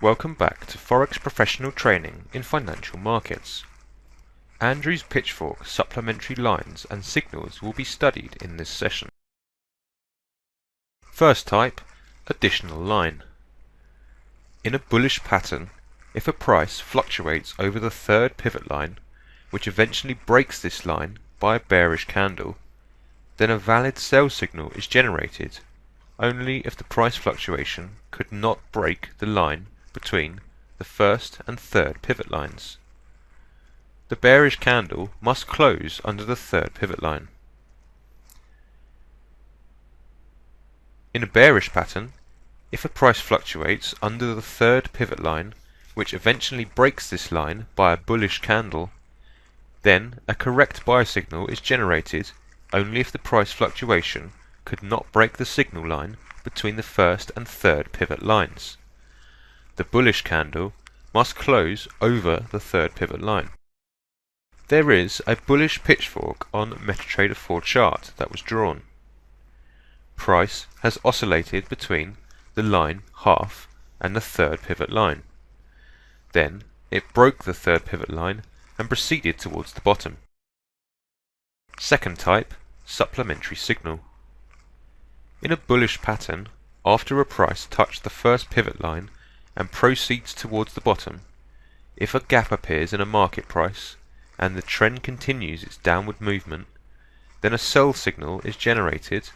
Welcome back to Forex Professional Training in Financial Markets. Andrew's pitchfork supplementary lines and signals will be studied in this session. First type, additional line. In a bullish pattern, if a price fluctuates over the third pivot line, which eventually breaks this line by a bearish candle, then a valid sell signal is generated only if the price fluctuation could not break the line between the first and third pivot lines. The bearish candle must close under the third pivot line. In a bearish pattern, if a price fluctuates under the third pivot line, which eventually breaks this line by a bullish candle, then a correct buy signal is generated only if the price fluctuation could not break the signal line between the first and third pivot lines. The bullish candle must close over the third pivot line. There is a bullish pitchfork on MetaTrader 4 chart that was drawn. Price has oscillated between the line half and the third pivot line. Then it broke the third pivot line and proceeded towards the bottom. Second type, supplementary signal. In a bullish pattern, after a price touched the first pivot line and proceeds towards the bottom, if a gap appears in a market price and the trend continues its downward movement, then a sell signal is generated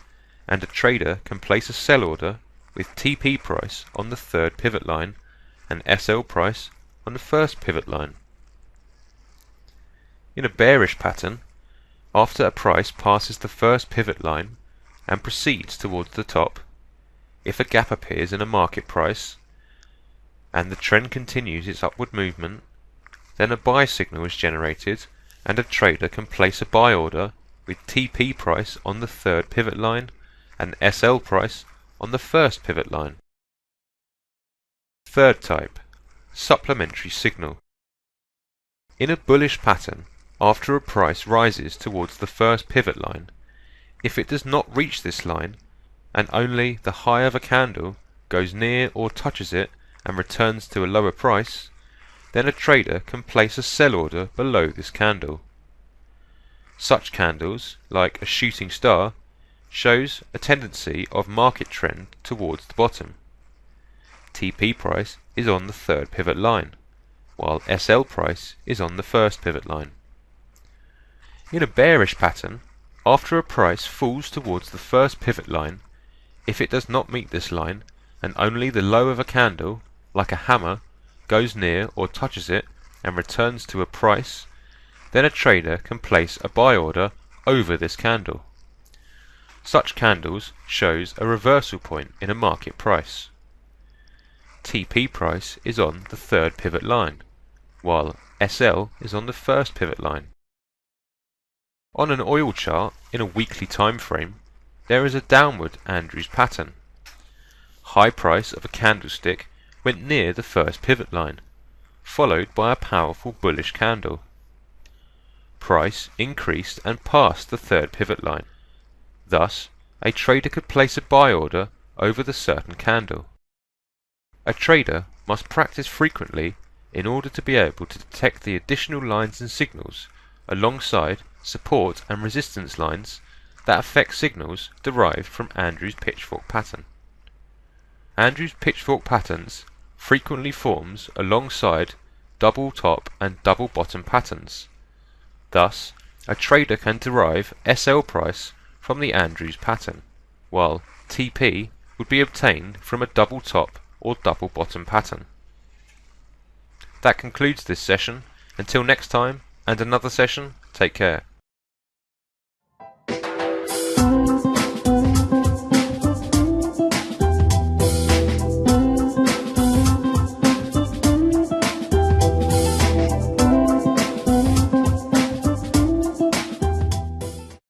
and a trader can place a sell order with TP price on the third pivot line and SL price on the first pivot line. In a bearish pattern, after a price passes the first pivot line and proceeds towards the top, if a gap appears in a market price and the trend continues its upward movement, then a buy signal is generated and a trader can place a buy order with TP price on the third pivot line and SL price on the first pivot line. Third type, supplementary signal. In a bullish pattern, after a price rises towards the first pivot line, if it does not reach this line and only the high of a candle goes near or touches it and returns to a lower price, then a trader can place a sell order below this candle. Such candles, like a shooting star, shows a tendency of market trend towards the bottom. TP price is on the third pivot line, while SL price is on the first pivot line. In a bearish pattern, after a price falls towards the first pivot line, if it does not meet this line and only the low of a candle, like a hammer, goes near or touches it and returns to a price, then a trader can place a buy order over this candle. Such candles shows a reversal point in a market price. TP price is on the third pivot line, while SL is on the first pivot line. On an oil chart in a weekly time frame, there is a downward Andrews pattern. High price of a candlestick went near the first pivot line, followed by a powerful bullish candle. Price increased and passed the third pivot line. Thus, a trader could place a buy order over the certain candle. A trader must practice frequently in order to be able to detect the additional lines and signals alongside support and resistance lines that affect signals derived from Andrews pitchfork pattern. Andrews pitchfork patterns frequently forms alongside double top and double bottom patterns. Thus, a trader can derive SL price from the Andrews pattern, while TP would be obtained from a double top or double bottom pattern. That concludes this session. Until next time and another session, take care.